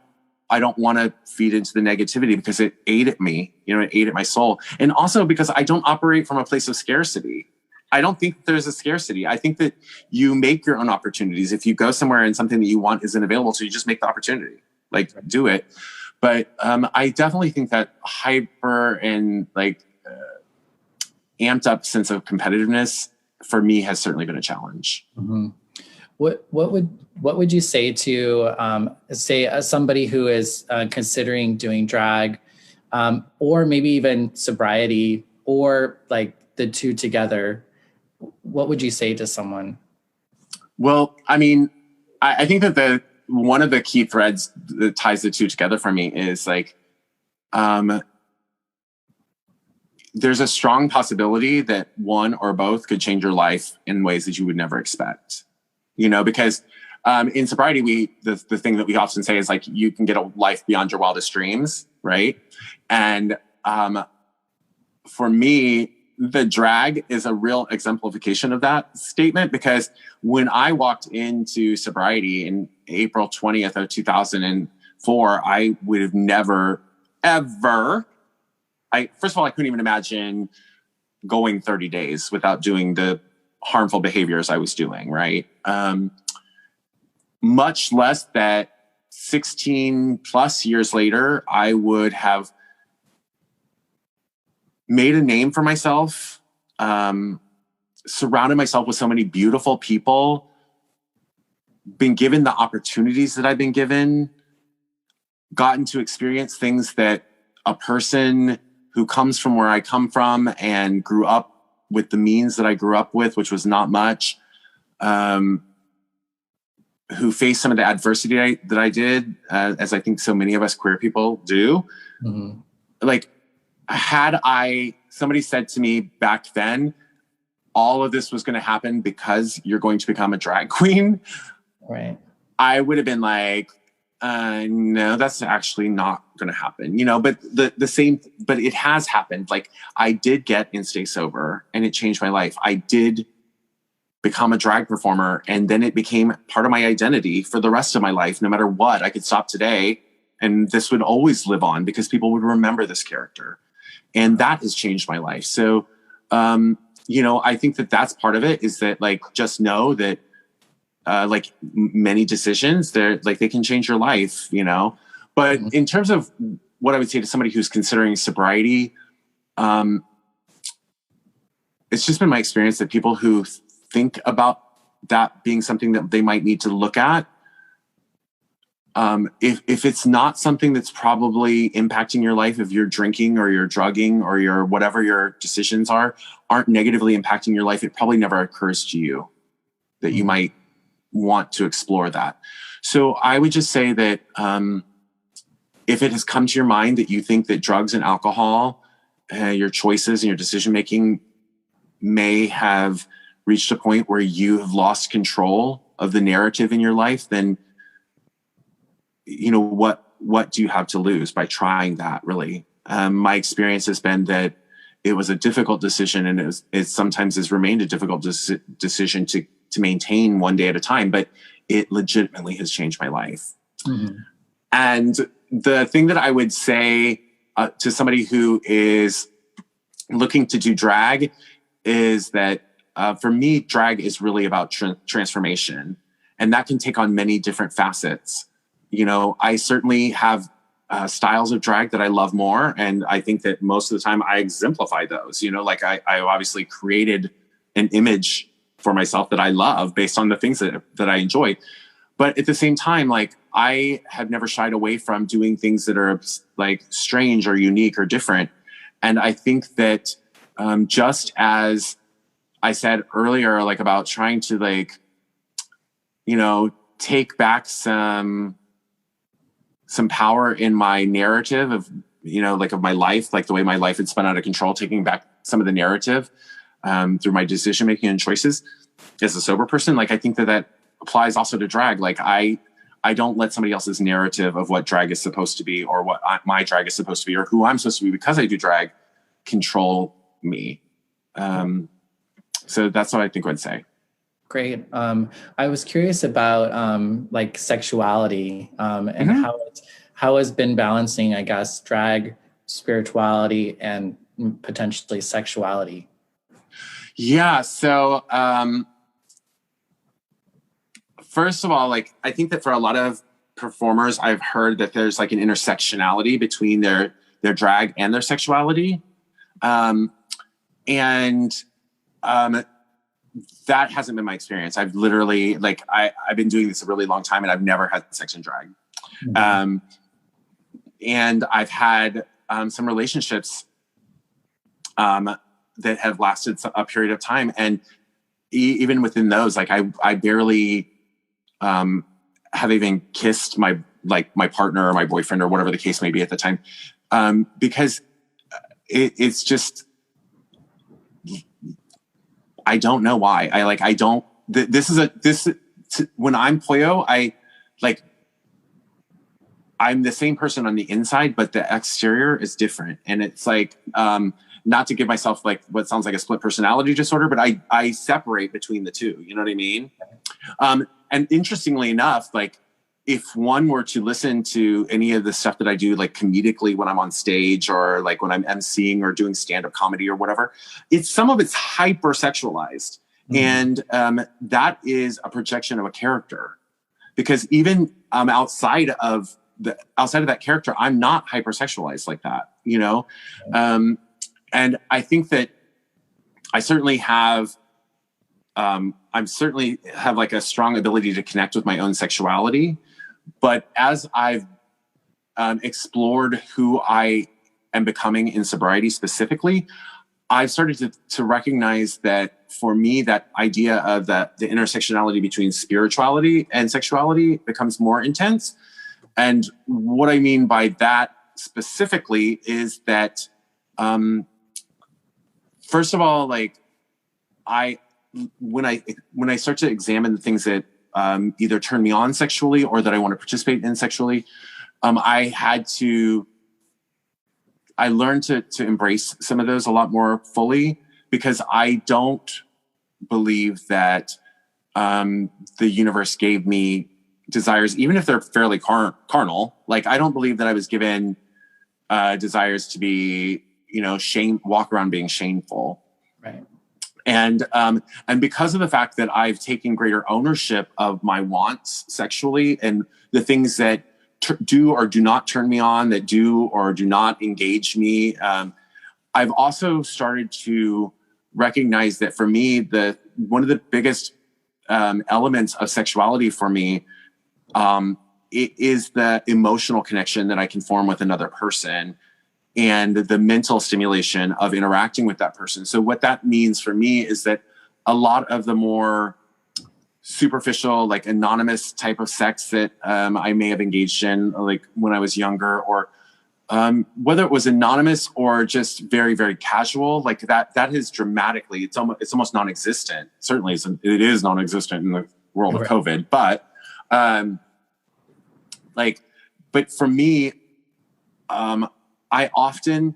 want to feed into the negativity because it ate at me, it ate at my soul. And also because I don't operate from a place of scarcity. I don't think there's a scarcity. I think that you make your own opportunities. If you go somewhere and something that you want isn't available, so you just make the opportunity, like do it. But I definitely think that hyper and like amped up sense of competitiveness for me has certainly been a challenge. Mm-hmm. What would you say to somebody who is considering doing drag, or maybe even sobriety, or like the two together? What would you say to someone? Well, I mean, I think that one of the key threads that ties the two together for me is like, there's a strong possibility that one or both could change your life in ways that you would never expect. Because in sobriety, the thing that we often say is like, you can get a life beyond your wildest dreams, right? And for me, the drag is a real exemplification of that statement, because when I walked into sobriety in April 20th of 2004, I would have never, ever, first of all, I couldn't even imagine going 30 days without doing the harmful behaviors I was doing, right? Much less that 16 plus years later, I would have made a name for myself, surrounded myself with so many beautiful people, been given the opportunities that I've been given, gotten to experience things that a person who comes from where I come from and grew up with the means that I grew up with, which was not much, who faced some of the adversity that I did, as I think so many of us queer people do. Mm-hmm. Like, had somebody said to me back then, all of this was going to happen because you're going to become a drag queen, right? I would have been like, no, that's actually not going to happen, but but it has happened. Like, I did get and stay sober, and it changed my life. I did become a drag performer, and then it became part of my identity for the rest of my life. No matter what, I could stop today and this would always live on because people would remember this character. And that has changed my life. So, I think that that's part of it, is that, like, just know that, like many decisions, they can change your life, but mm-hmm. in terms of what I would say to somebody who's considering sobriety, it's just been my experience that people who think about that being something that they might need to look at, if it's not something that's probably impacting your life, if you're drinking or you're drugging or your whatever your decisions aren't negatively impacting your life, it probably never occurs to you that you might want to explore that. So I would just say that if it has come to your mind that you think that drugs and alcohol, your choices and your decision-making may have reached a point where you have lost control of the narrative in your life, then what do you have to lose by trying that, really? My experience has been that it was a difficult decision, and it sometimes has remained a difficult decision to maintain one day at a time, but it legitimately has changed my life. Mm-hmm. And the thing that I would say to somebody who is looking to do drag is that for me, drag is really about transformation, and that can take on many different facets. I certainly have styles of drag that I love more. And I think that most of the time I exemplify those, like I obviously created an image for myself that I love based on the things that I enjoy. But at the same time, like, I have never shied away from doing things that are like strange or unique or different. And I think that just as I said earlier, like about trying to like, you know, take back some power in my narrative of, you know, like of my life, like the way my life had spun out of control, taking back some of the narrative through my decision making and choices as a sober person. Like, I think that applies also to drag. Like, I don't let somebody else's narrative of what drag is supposed to be, or what my drag is supposed to be, or who I'm supposed to be because I do drag, control me. So that's what I think I'd say. Great. I was curious about like sexuality and how has been balancing, I guess, drag, spirituality, and potentially sexuality. Yeah. So first of all, like, I think that for a lot of performers, I've heard that there's like an intersectionality between their drag and their sexuality. That hasn't been my experience. I've literally, like, I've been doing this a really long time and I've never had sex and drag. Mm-hmm. And I've had some relationships that have lasted a period of time. And even within those, like, I barely have even kissed my partner or my boyfriend or whatever the case may be at the time. Because it's just, I don't know why. When I'm Pollo, I'm the same person on the inside, but the exterior is different. And it's like, not to give myself like what sounds like a split personality disorder, but I separate between the two, you know what I mean? And interestingly enough, like, if one were to listen to any of the stuff that I do, like comedically when I'm on stage, or like when I'm emceeing or doing stand-up comedy or whatever, some of it's hyper-sexualized. Mm-hmm. And that is a projection of a character, because even outside of that character, I'm not hypersexualized like that, you know? And I think that I certainly have like a strong ability to connect with my own sexuality. But as I've explored who I am becoming in sobriety specifically, I've started to recognize that for me, that idea of the intersectionality between spirituality and sexuality becomes more intense. And what I mean by that specifically is that, first of all, like, when I start to examine the things that either turn me on sexually or that I want to participate in sexually, I learned to embrace some of those a lot more fully, because I don't believe that the universe gave me desires, even if they're fairly carnal. Like, I don't believe that I was given desires to be, you know, walk around being shameful. Right. And because of the fact that I've taken greater ownership of my wants sexually, and the things that do or do not turn me on, that do or do not engage me, I've also started to recognize that for me, one of the biggest elements of sexuality for me, it is the emotional connection that I can form with another person, and the mental stimulation of interacting with that person. So what that means for me is that a lot of the more superficial, like anonymous type of sex that I may have engaged in, like when I was younger, or whether it was anonymous or just very, very casual, like that is dramatically, it's almost non-existent. Certainly it is non-existent in the world of COVID, but but for me, I often,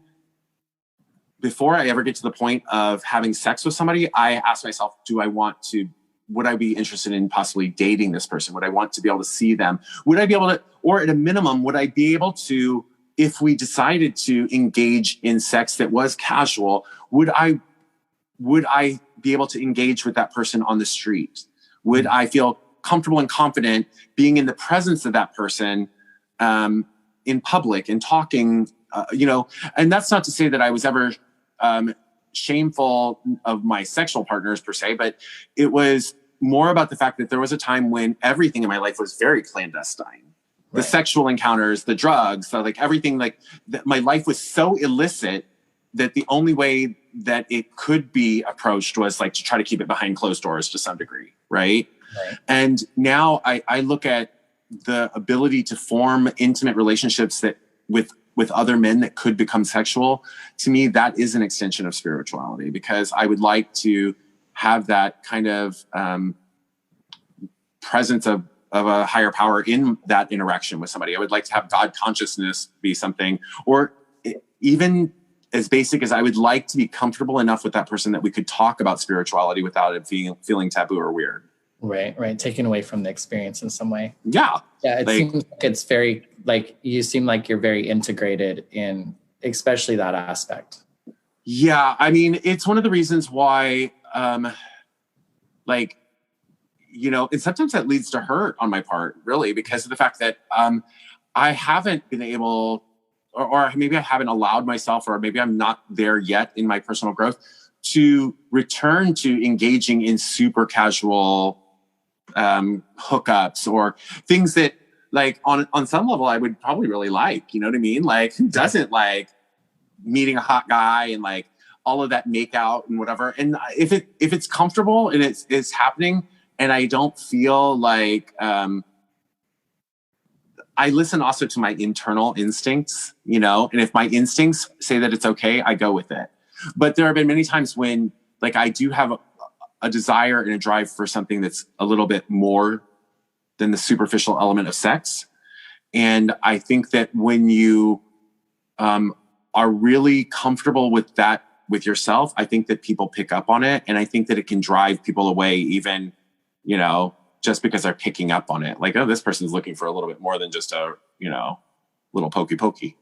before I ever get to the point of having sex with somebody, I ask myself, would I be interested in possibly dating this person? Would I want to be able to see them? Would I be able to, or at a minimum, would I be able to, if we decided to engage in sex that was casual, would I be able to engage with that person on the street? Would I feel comfortable and confident being in the presence of that person in public and talking, you know? And that's not to say that I was ever shameful of my sexual partners per se, but it was more about the fact that there was a time when everything in my life was very clandestine. The sexual encounters, the drugs, like everything, like my life was so illicit that the only way that it could be approached was like to try to keep it behind closed doors to some degree. Right. And now I look at the ability to form intimate relationships that with other men that could become sexual. To me, that is an extension of spirituality, because I would like to have that kind of presence of a higher power in that interaction with somebody. I would like to have God consciousness be something, or even as basic as I would like to be comfortable enough with that person that we could talk about spirituality without it feeling taboo or weird. Right. Taken away from the experience in some way. Yeah. It seems like it's very, like, you seem like you're very integrated in especially that aspect. Yeah. I mean, it's one of the reasons why, and sometimes that leads to hurt on my part, really, because of the fact that I haven't been able, or maybe I haven't allowed myself, or maybe I'm not there yet in my personal growth, to return to engaging in super casual hookups or things that, like, on some level I would probably really like, you know what I mean? Like, who doesn't like meeting a hot guy and like all of that make out and whatever. And if it's comfortable and it's happening, and I don't feel like, I listen also to my internal instincts, and if my instincts say that it's okay, I go with it. But there have been many times when, like, I do have a desire and a drive for something that's a little bit more than the superficial element of sex. And I think that when you are really comfortable with that, with yourself, I think that people pick up on it. And I think that it can drive people away, even, just because they're picking up on it. Like, oh, this person's looking for a little bit more than just a, little pokey.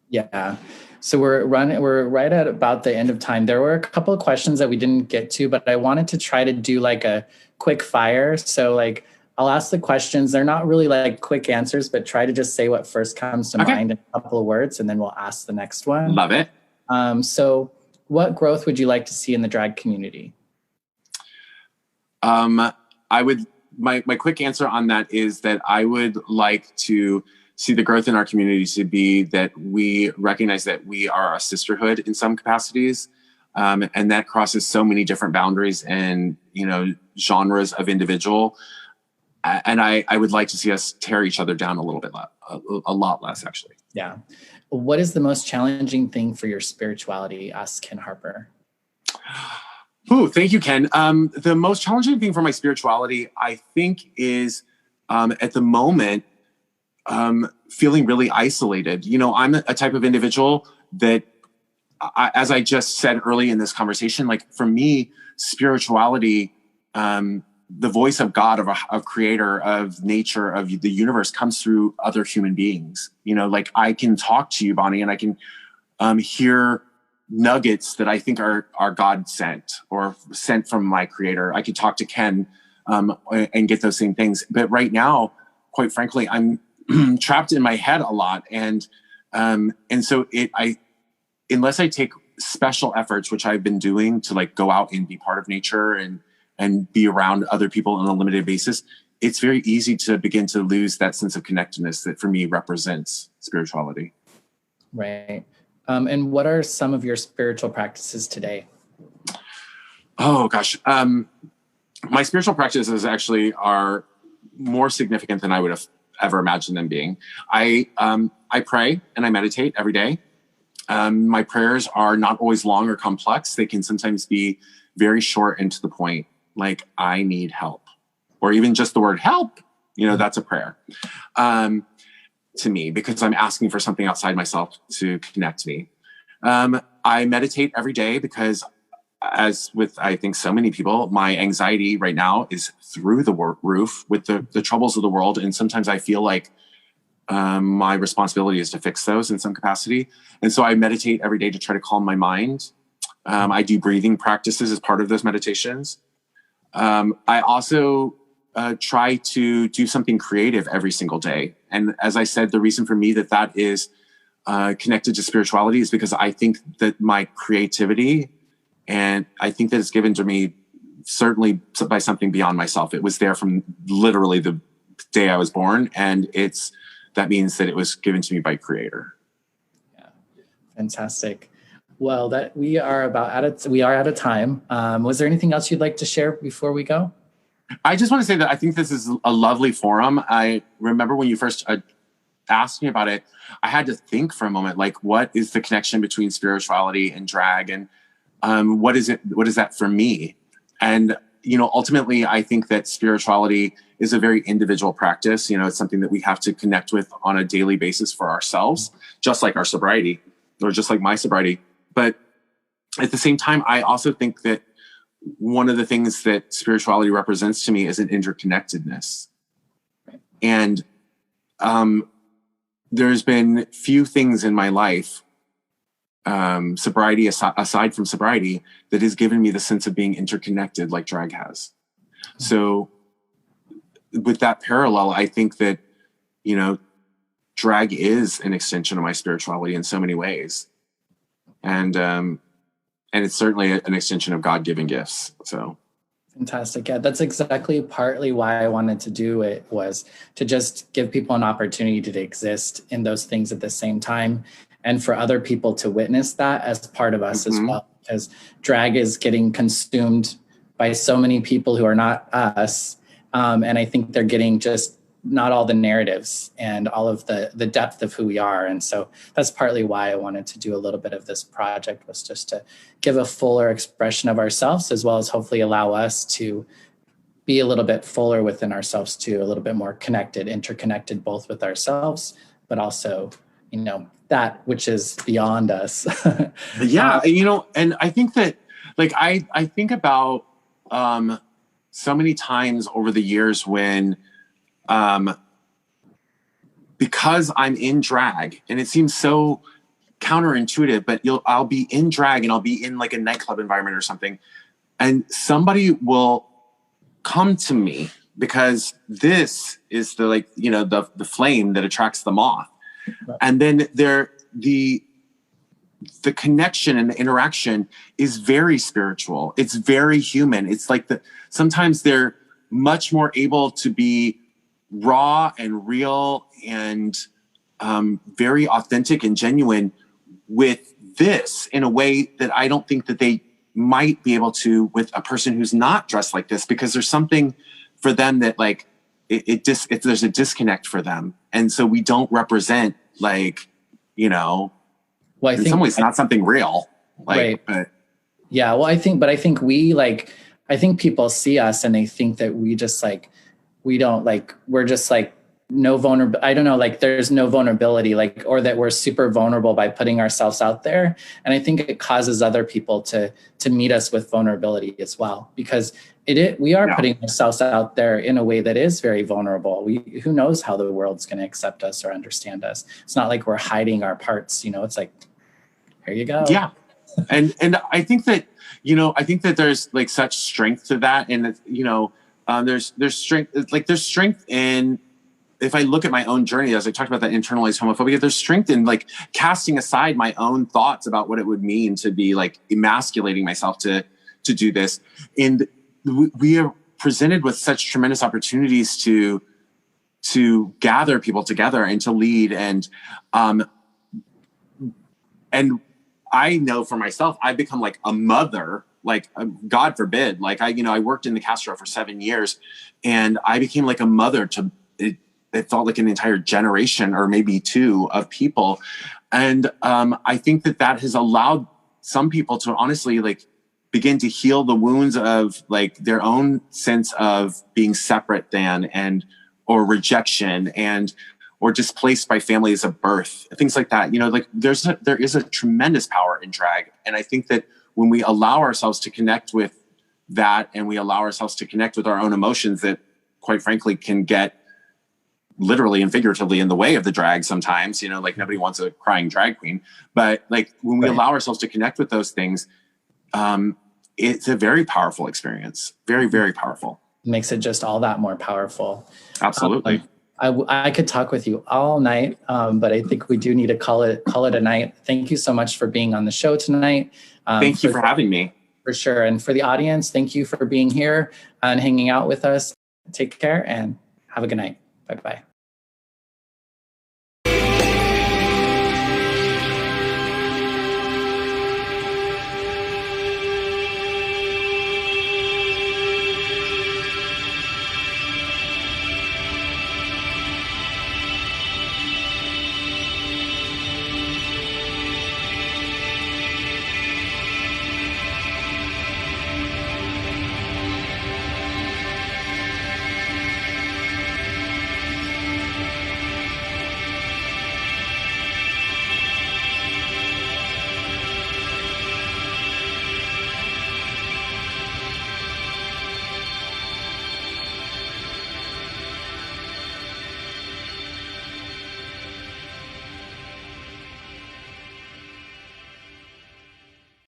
Yeah. So we're right at about the end of time. There were a couple of questions that we didn't get to, but I wanted to try to do like a quick fire. So like, I'll ask the questions. They're not really like quick answers, but try to just say what first comes to mind in a couple of words, and then we'll ask the next one. Love it. So what growth would you like to see in the drag community? My quick answer on that is that I would like to see the growth in our community to be that we recognize that we are a sisterhood in some capacities. And that crosses so many different boundaries and, genres of individual. And I would like to see us tear each other down a little bit, a lot less, actually. Yeah. What is the most challenging thing for your spirituality? Asked Ken Harper. Ooh, thank you, Ken. The most challenging thing for my spirituality, I think, is at the moment, feeling really isolated. I'm a type of individual that, as I just said early in this conversation, like, for me, spirituality, the voice of God, of creator, of nature, of the universe, comes through other human beings. Like, I can talk to you, Bonnie, and I can hear nuggets that I think are God sent or sent from my creator. I could talk to Ken and get those same things. But right now, quite frankly, I'm trapped in my head a lot. And so unless I take special efforts, which I've been doing to, like, go out and be part of nature and be around other people on a limited basis, it's very easy to begin to lose that sense of connectedness that for me represents spirituality. Right. And what are some of your spiritual practices today? Oh, gosh. My spiritual practices actually are more significant than I would have ever imagined them being. I pray and I meditate every day. My prayers are not always long or complex. They can sometimes be very short and to the point, like, I need help, or even just the word help, that's a prayer to me, because I'm asking for something outside myself to connect me. I meditate every day because, as with, I think, so many people, my anxiety right now is through the roof with the troubles of the world. And sometimes I feel like my responsibility is to fix those in some capacity. And so I meditate every day to try to calm my mind. I do breathing practices as part of those meditations. I also try to do something creative every single day. And as I said, the reason for me that is connected to spirituality is because I think that my creativity And I think that it's given to me certainly by something beyond myself. It was there from literally the day I was born. And that means that it was given to me by Creator. Yeah. Fantastic. Well, we are out of time. Was there anything else you'd like to share before we go? I just want to say that I think this is a lovely forum. I remember when you first asked me about it, I had to think for a moment, like, what is the connection between spirituality and drag? And what is that for me? And, ultimately, I think that spirituality is a very individual practice. It's something that we have to connect with on a daily basis for ourselves, just like our sobriety or just like my sobriety. But at the same time, I also think that one of the things that spirituality represents to me is an interconnectedness. And there's been few things in my life, sobriety aside from sobriety, that has given me the sense of being interconnected like drag has. So with that parallel, I think that, drag is an extension of my spirituality in so many ways. And it's certainly an extension of God-given gifts. So fantastic. Yeah, that's exactly partly why I wanted to do it, was to just give people an opportunity to exist in those things at the same time, and for other people to witness that as part of us as well. Because drag is getting consumed by so many people who are not us. And I think they're getting just not all the narratives and all of the depth of who we are. And so that's partly why I wanted to do a little bit of this project, was just to give a fuller expression of ourselves, as well as hopefully allow us to be a little bit fuller within ourselves too, a little bit more connected, interconnected, both with ourselves, but also, that which is beyond us. Yeah. And I think that, like, I think about so many times over the years when, because I'm in drag, and it seems so counterintuitive, but I'll be in drag and I'll be in like a nightclub environment or something, and somebody will come to me because this is the flame that attracts the moth. Right. And then the connection and the interaction is very spiritual. It's very human. It's like sometimes they're much more able to be raw and real and very authentic and genuine with this in a way that I don't think that they might be able to with a person who's not dressed like this, because there's something for them that like there's a disconnect for them. And so we don't represent well, I think in some ways not something real. Right. Yeah. Well, I think I think people see us and they think that we just we're just no vulnerable. I don't know, there's no vulnerability, or that we're super vulnerable by putting ourselves out there. And I think it causes other people to meet us with vulnerability as well, because we are putting ourselves out there in a way that is very vulnerable. Who knows how the world's going to accept us or understand us. It's not like we're hiding our parts, it's like, here you go. Yeah. And I think that, there's like such strength to that. And, there's strength, there's strength in, if I look at my own journey, as I talked about that internalized homophobia, there's strength in casting aside my own thoughts about what it would mean to be emasculating myself to do this. And we are presented with such tremendous opportunities to gather people together and to lead. And I know for myself, I've become a mother, God forbid, I worked in the Castro for 7 years, and I became a mother to, it felt like an entire generation or maybe two of people. And I think that has allowed some people to honestly begin to heal the wounds of their own sense of being separate than or rejection or displaced by families of birth, things like that. There is a tremendous power in drag. And I think that when we allow ourselves to connect with that, and we allow ourselves to connect with our own emotions that quite frankly can get literally and figuratively in the way of the drag sometimes, nobody wants a crying drag queen, but when we allow ourselves to connect with those things, it's a very powerful experience. Very, very powerful. Makes it just all that more powerful. Absolutely. I could talk with you all night, but I think we do need to call it a night. Thank you so much for being on the show tonight. Thank you for having me. For sure. And for the audience, thank you for being here and hanging out with us. Take care and have a good night. Bye-bye.